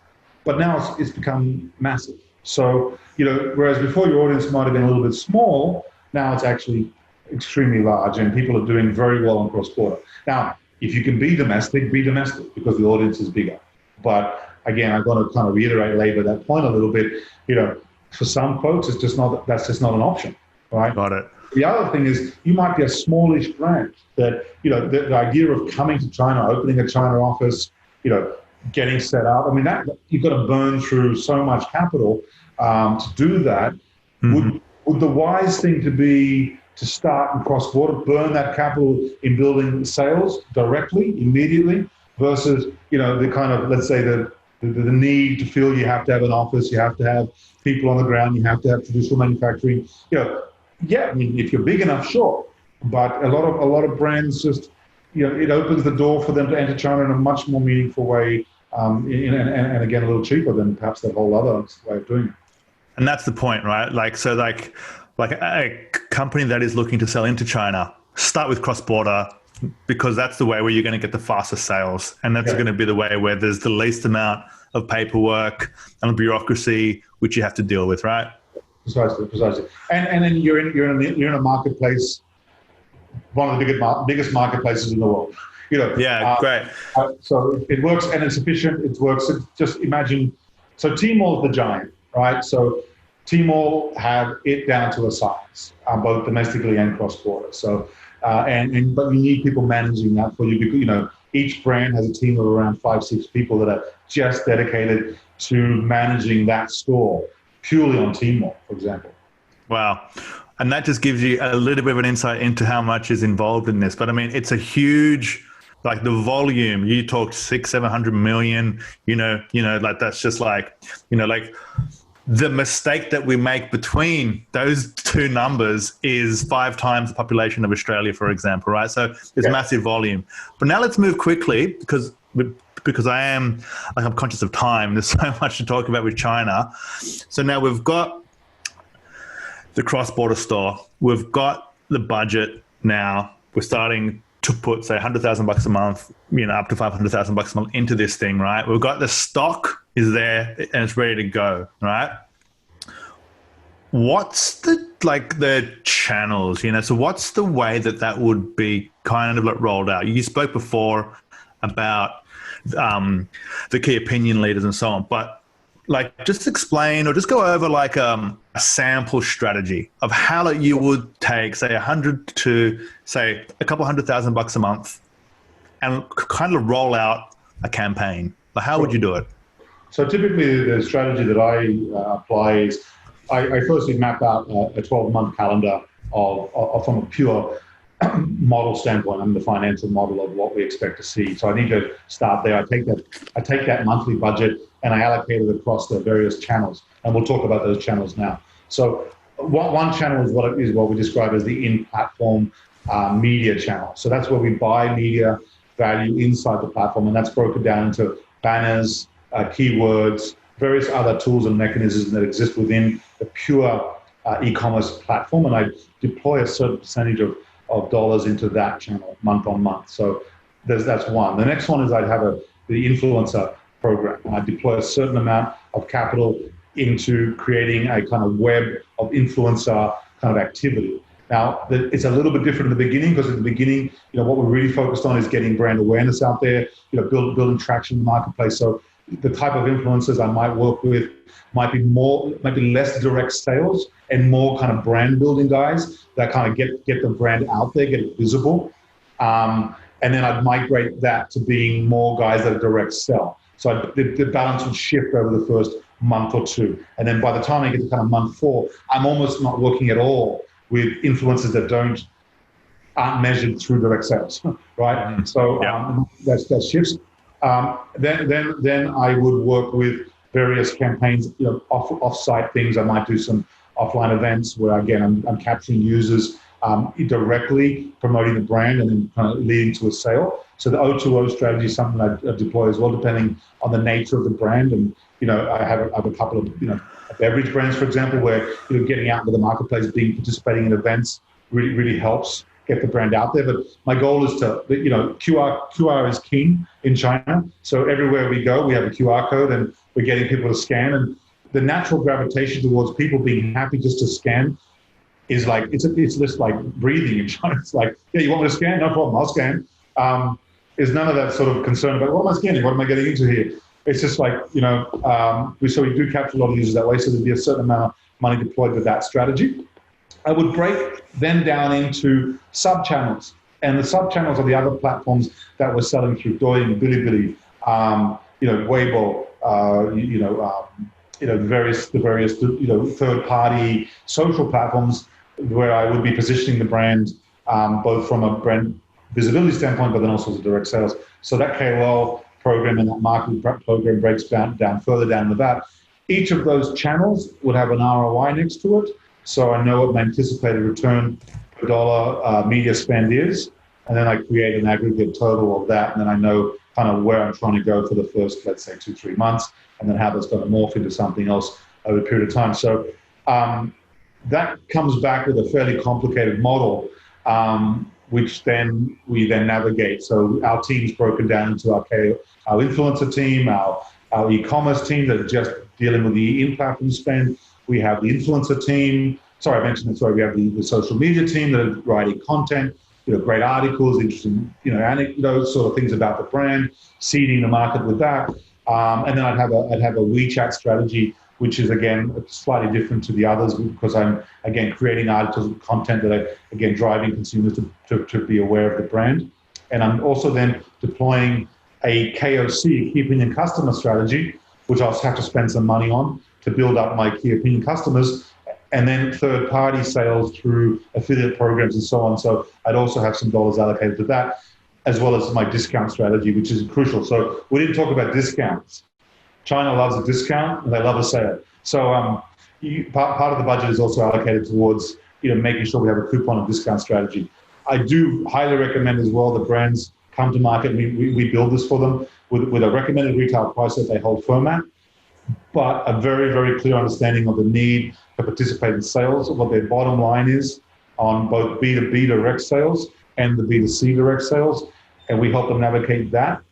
but now it's become massive. So, whereas before your audience might have been a little bit small, now it's actually extremely large, and people are doing very well on cross-border. Now, if you can be domestic because the audience is bigger. But again, I'm going to kind of labor that point a little bit. For some folks, that's just not an option, right?
Got it.
The other thing is you might be a smallish brand that, the idea of coming to China, opening a China office, getting set up. I mean, that you've got to burn through so much capital to do that. Mm-hmm. Would the wise thing to be to start in cross-border, burn that capital in building sales directly, immediately, versus, the kind of, let's say, the need to feel you have to have an office, you have to have people on the ground, you have to have traditional manufacturing. Yeah, I mean, if you're big enough, sure. But a lot of brands just, it opens the door for them to enter China in a much more meaningful way, and again, a little cheaper than perhaps that whole other way of doing it.
And that's the point, right? Like a company that is looking to sell into China, start with cross-border, because that's the way where you're going to get the fastest sales. And that's going to be the way where there's the least amount of paperwork and bureaucracy, which you have to deal with, right?
Precisely. And then you're in a marketplace, one of the biggest marketplaces in the world.
Great.
So it works, and it's efficient. It works. Just imagine. So Tmall is the giant, right? So Tmall have it down to a science, both domestically and cross-border. So, but you need people managing that for you, because each brand has a team of around 5-6 people that are just dedicated to managing that store purely on Tmall, for example.
Wow. And that just gives you a little bit of an insight into how much is involved in this. But I mean, it's a huge, like the volume, you talked 600-700 million, like that's just like, like the mistake that we make between those two numbers is 5 times the population of Australia, for example, right? So there's massive volume. But now let's move quickly because I'm conscious of time. There's so much to talk about with China. So now we've got the cross-border store. We've got the budget now. We're starting to put, say, $100,000 a month, up to $500,000 a month into this thing, right? We've got the stock is there and it's ready to go, right? What's the channels, so what's the way that would be kind of like rolled out? You spoke before about the key opinion leaders and so on, but like just explain or just go over like a sample strategy of how you would take, say, 100 to say a couple $100,000 a month and kind of roll out a campaign. Like how would you do it?
So typically the strategy that I apply is I firstly map out a 12-month calendar of from a pure model standpoint, the financial model of what we expect to see. So I need to start there. I take that monthly budget and I allocate it across the various channels, and we'll talk about those channels now. So one channel is what we describe as the in-platform media channel. So that's where we buy media value inside the platform, and that's broken down into banners, keywords, various other tools and mechanisms that exist within the pure e-commerce platform, and I deploy a certain percentage of dollars into that channel month on month. So that's one. The next one is I'd have the influencer program, and I deploy a certain amount of capital into creating a kind of web of influencer kind of activity. Now, it's a little bit different in the beginning, because at the beginning, what we're really focused on is getting brand awareness out there, building traction in the marketplace. So the type of influencers I might work with might be less direct sales and more kind of brand building guys that kind of get the brand out there, get it visible. And then I'd migrate that to being more guys that are direct sell. So the balance would shift over the first month or two. And then by the time I get to kind of month 4, I'm almost not working at all with influencers that aren't measured through direct sales, right? So that shifts. Then I would work with various campaigns, off-site things. I might do some offline events where, again, I'm capturing users directly, promoting the brand, and then kind of leading to a sale. So the O2O strategy is something I deploy as well, depending on the nature of the brand. And I have a couple of beverage brands, for example, where getting out into the marketplace, participating in events really helps get the brand out there. But my goal is to, QR is king in China. So everywhere we go, we have a QR code and we're getting people to scan. And the natural gravitation towards people being happy just to scan is like, it's just like breathing in China. It's like, yeah, you want me to scan? No problem, I'll scan. There's none of that sort of concern about, what am I scanning? What am I getting into here? It's just like, we do capture a lot of users that way. So there'd be a certain amount of money deployed with that strategy. I would break them down into sub-channels. And the sub-channels are the other platforms that we're selling through Douyin, Bilibili, Weibo, the various third-party social platforms where I would be positioning the brand both from a brand visibility standpoint, but then also as a direct sales. So that KOL program and that marketing program breaks down further down the back. Each of those channels would have an ROI next to it. So I know what my anticipated return per dollar media spend is, and then I create an aggregate total of that, and then I know kind of where I'm trying to go for the first, let's say, 2-3 months, and then how that's going to morph into something else over a period of time. So that comes back with a fairly complicated model, which then we navigate. So our team's broken down into our influencer team, our e-commerce team that are just dealing with the in-platform spend. We have the influencer team. Sorry, I mentioned it. Sorry, we have the social media team that are writing content, great articles, interesting, anecdotes, sort of things about the brand, seeding the market with that. And then I'd have a WeChat strategy, which is, again, slightly different to the others, because I'm, again, creating articles and content that are, again, driving consumers to be aware of the brand. And I'm also then deploying a KOC, key opinion customer strategy, which I'll have to spend some money on to build up my key opinion customers, and then third-party sales through affiliate programs and so on. So I'd also have some dollars allocated to that. as well as my discount strategy, which is crucial. So we didn't talk about discounts. China loves a discount and they love a sale. So part of the budget is also allocated towards making sure we have a coupon and discount strategy. I do highly recommend as well that brands come to market. We build this for them with a recommended retail price that they hold firm at, but a very, very clear understanding of the need to participate in sales, what their bottom line is on both B2B direct sales and the B2C direct sales. And we help them navigate that.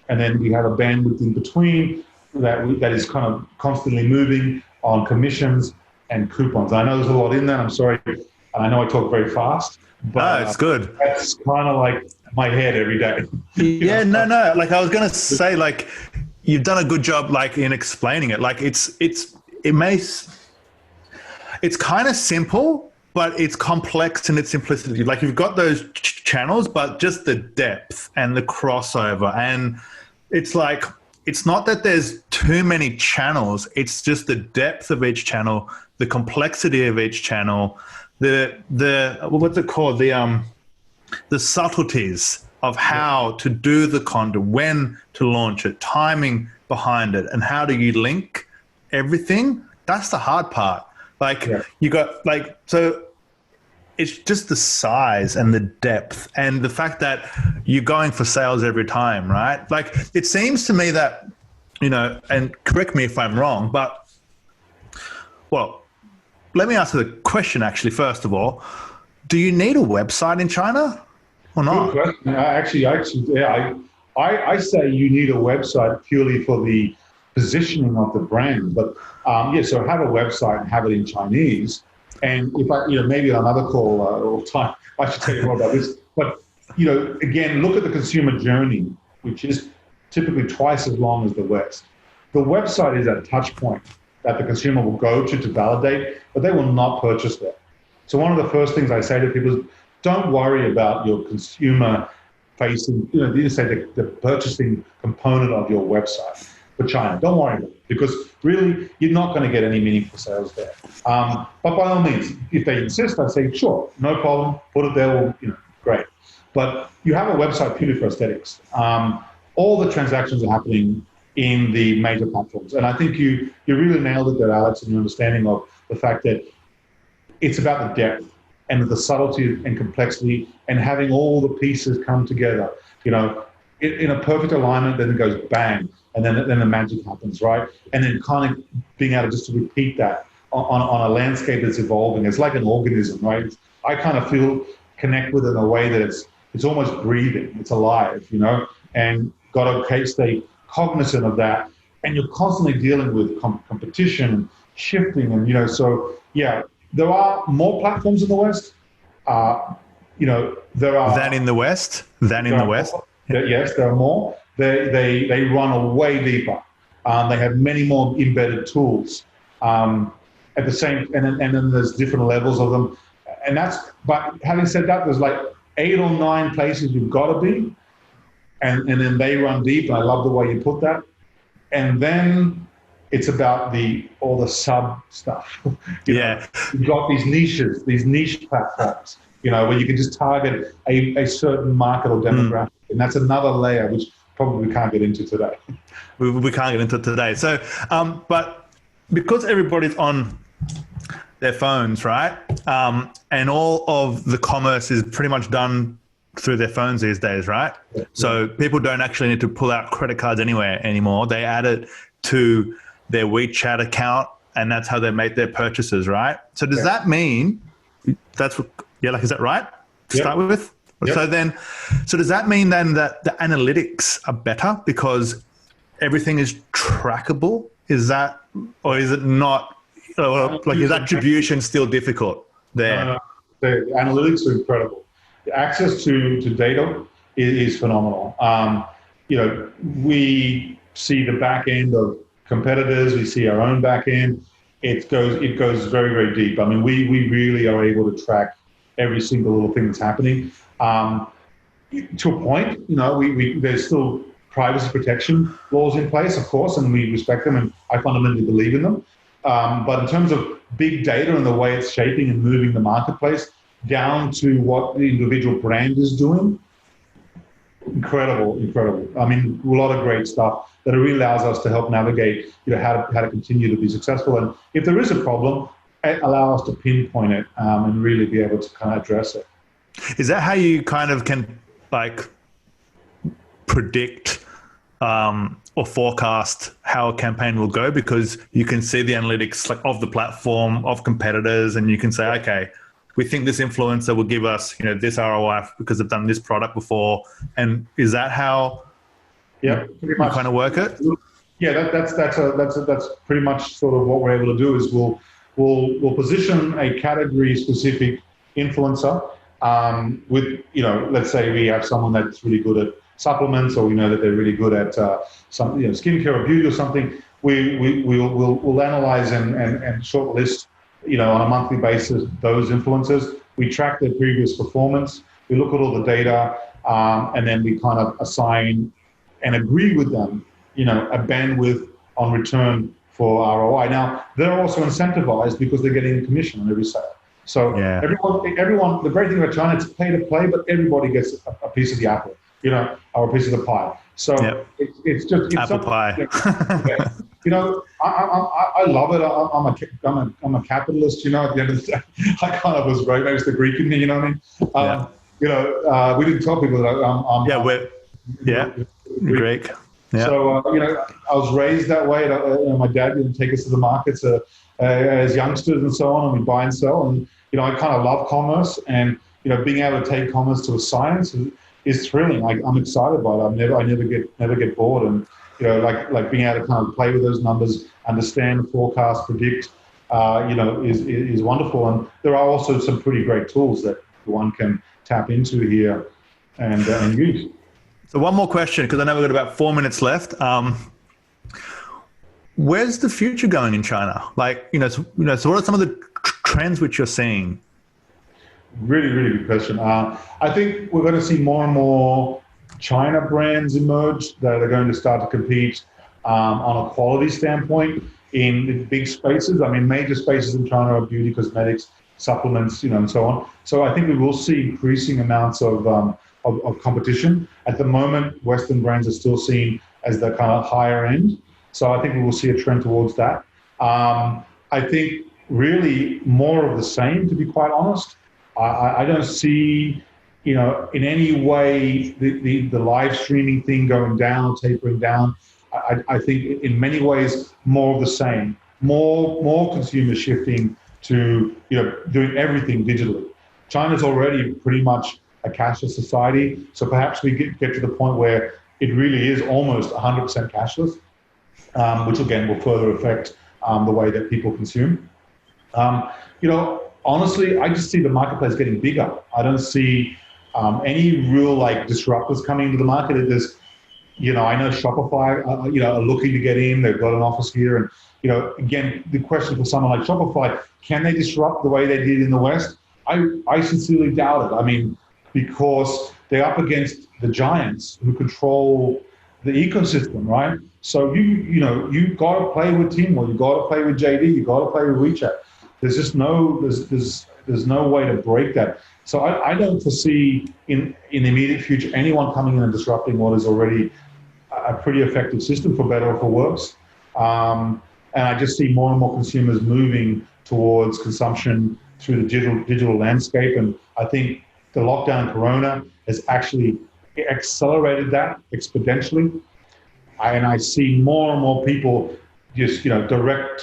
And then we have a bandwidth in between that is kind of constantly moving on commissions and coupons. I know there's a lot in that. I'm sorry. I know I talk very fast, but
no, it's good.
That's kind of like my head every day.
Yeah, no. Like I was going to say, like you've done a good job, like in explaining it. Like it's kind of simple, but it's complex in its simplicity. Like you've got those channels, but just the depth and the crossover. And it's like, it's not that there's too many channels. It's just the depth of each channel, the complexity of each channel, the what's it called? The subtleties of how to do the content, when to launch it, timing behind it, and how do you link everything? That's the hard part. Like you got like, so it's just the size and the depth and the fact that you're going for sales every time, right? Like it seems to me that, and correct me if I'm wrong, but well, let me answer the question actually, first of all. Do you need a website in China or not?
Good question. I say you need a website purely for the positioning of the brand, but so have a website and have it in Chinese. And if I, maybe on another call or time, I should tell you more about this. But again, look at the consumer journey, which is typically twice as long as the West. The website is a touch point that the consumer will go to validate, but they will not purchase there. So one of the first things I say to people is, don't worry about your consumer facing, you say the purchasing component of your website for China. Don't worry about it, because really you're not going to get any meaningful sales there. But by all means, if they insist, I say, sure, no problem, put it there, great. But you have a website purely for aesthetics. All the transactions are happening in the major platforms. And I think you really nailed it there, Alex, in your understanding of the fact that it's about the depth and the subtlety and complexity and having all the pieces come together, in a perfect alignment, then it goes bang, and then the magic happens, right? And then kind of being able just to repeat that on a landscape that's evolving. It's like an organism, right? I kind of connect with it in a way that it's almost breathing, it's alive, and got to stay cognizant of that. And you're constantly dealing with competition and shifting, and so yeah, there are more platforms in the West. There are
than in the West.
Yes, there are more. They run way deeper. They have many more embedded tools. At the same, and then there's different levels of them. But having said that, there's like 8 or 9 places you've got to be, and then they run deep. And I love the way you put that. And then it's about all the sub stuff. You've got these niches, these niche platforms, where you can just target a certain market or demographic. And that's another layer, which probably we can't get into today.
We can't get into today. So, but because everybody's on their phones, right? And all of the commerce is pretty much done through their phones these days, right? Yeah. So people don't actually need to pull out credit cards anywhere anymore. They add it to their WeChat account, and that's how they make their purchases, right? So does that mean is that right to start with? Yep. So does that mean then that the analytics are better because everything is trackable? Is that, or is it not? Like, is attribution still difficult there?
The analytics are incredible. The access to data is phenomenal. We see the back end of competitors. We see our own back end. It goes very, very deep. I mean, we really are able to track every single little thing that's happening. To a point, there's still privacy protection laws in place, of course, and we respect them, and I fundamentally believe in them. But in terms of big data and the way it's shaping and moving the marketplace down to what the individual brand is doing, Incredible. I mean, a lot of great stuff that really allows us to help navigate, how to continue to be successful. And if there is a problem, allow us to pinpoint it and really be able to kind of address it.
Is that how you kind of can like predict or forecast how a campaign will go, because you can see the analytics like of the platform, of competitors, and you can say, okay, we think this influencer will give us, this ROI because they've done this product before. And is that how
pretty much
you kind of work it?
Yeah, that's pretty much sort of what we're able to do is we'll position a category specific influencer with, let's say we have someone that's really good at supplements, or we know that they're really good at some, skincare or beauty or something. We'll analyze and shortlist, on a monthly basis, those influencers. We track their previous performance. We look at all the data, and then we kind of assign and agree with them, a bandwidth on return for ROI. Now, they're also incentivized because they're getting a commission on every sale. So everyone, the great thing about China, it's pay to play, but everybody gets a piece of the apple, or a piece of the pie. So it's
apple pie.
I love it. I'm a capitalist. At the end of the day, I kind of was raised, maybe the Greek in me. You know what I mean? We didn't tell people that I'm
Greek. Yeah.
So I was raised that way. My dad didn't take us to the markets as youngsters and so on, and we buy and sell. And I kind of love commerce, and being able to take commerce to a science is thrilling. I'm excited by it. I never get bored, and like being able to kind of play with those numbers, understand, forecast, predict, is wonderful. And there are also some pretty great tools that one can tap into here and use.
So one more question, because I know we've got about 4 minutes left. Where's the future going in China? Like, so what are some of the trends which you're seeing?
Really, really good question. I think we're going to see more and more China brands emerge that are going to start to compete on a quality standpoint in big spaces. I mean, major spaces in China are beauty, cosmetics, supplements, and so on. So I think we will see increasing amounts of competition. At the moment, Western brands are still seen as the kind of higher end. So I think we will see a trend towards that. I think really more of the same, to be quite honest. I don't see, in any way the live streaming thing going down or tapering down. I think in many ways more of the same. More consumers shifting to doing everything digitally. China's already pretty much a cashless society, so perhaps we get to the point where it really is almost 100% cashless, which again will further affect the way that people consume. Honestly, I just see the marketplace getting bigger. I don't see any real disruptors coming into the market. I know Shopify, are looking to get in. They've got an office here, and again, the question for someone like Shopify, can they disrupt the way they did in the West? I sincerely doubt it. I mean, because they're up against the giants who control the ecosystem, right? So you got to play with Tmall, you got to play with JD, you got to play with WeChat. There's just there's no way to break that. So I don't foresee in the immediate future anyone coming in and disrupting what is already a pretty effective system, for better or for worse. And I just see more and more consumers moving towards consumption through the digital landscape. And I think the lockdown Corona has actually accelerated that exponentially. And I see more and more people just, direct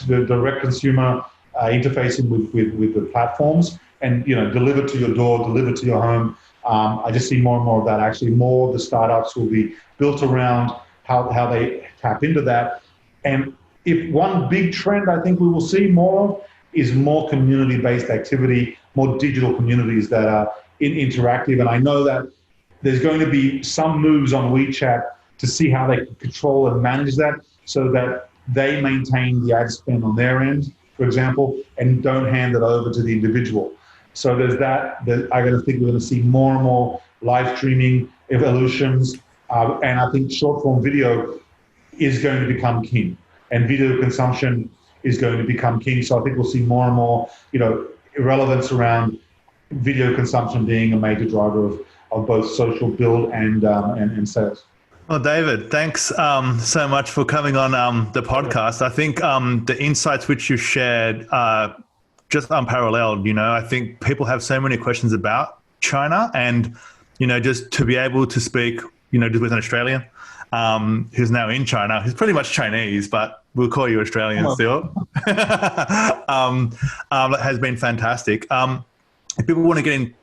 consumer interfacing with the platforms and, delivered to your door, delivered to your home. I just see more and more of that. Actually, more of the startups will be built around how they tap into that. And if one big trend I think we will see more of is more community-based activity, more digital communities that are interactive. And I know that there's going to be some moves on WeChat to see how they can control and manage that so that they maintain the ad spend on their end, for example, and don't hand it over to the individual. So there's that. I think we're going to see more and more live streaming evolutions. And I think short form video is going to become king, and video consumption is going to become king. So I think we'll see more and more, relevance around video consumption being a major driver both social build and sales.
Well, David, thanks so much for coming on the podcast. I think the insights which you shared are just unparalleled. I think people have so many questions about China, and just to be able to speak just with an Australian who's now in China, who's pretty much Chinese, but we'll call you Australian still, has been fantastic. If people want to get in,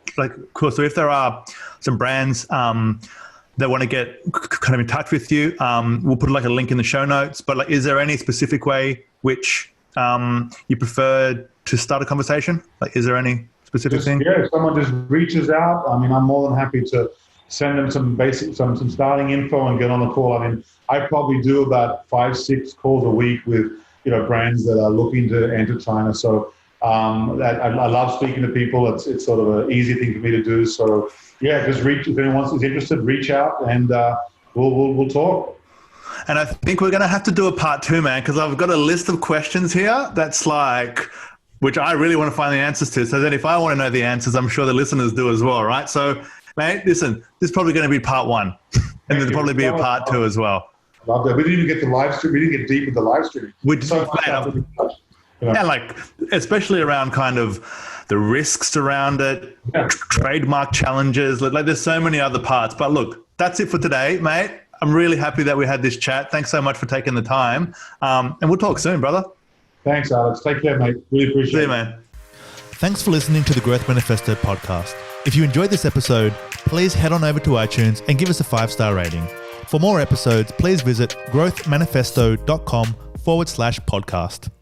cool. So if there are some brands that want to get kind of in touch with you, we'll put a link in the show notes. But is there any specific way which you prefer to start a conversation? Is there any specific thing?
Yeah, if someone just reaches out, I'm more than happy to send them some starting info and get on the call. I probably do about 5-6 calls a week with brands that are looking to enter China. So I love speaking to people. It's sort of an easy thing for me to do. So yeah, just if anyone is interested, reach out and we'll talk.
And I think we're going to have to do a part 2, man, because I've got a list of questions here that's which I really want to find the answers to. So that if I want to know the answers, I'm sure the listeners do as well, right? So, mate, listen, this is probably going to be part 1, and there'll probably be a part 2 as well.
Love that. We didn't even get the live stream. We didn't get deep with the live stream.
Especially around kind of the risks around it, trademark challenges. There's so many other parts. But look, that's it for today, mate. I'm really happy that we had this chat. Thanks so much for taking the time. And we'll talk soon, brother.
Thanks, Alex. Take care, mate. Really appreciate it.
See you, man.
Thanks for listening to the Growth Manifesto podcast. If you enjoyed this episode, please head on over to iTunes and give us a 5-star rating. For more episodes, please visit growthmanifesto.com/podcast.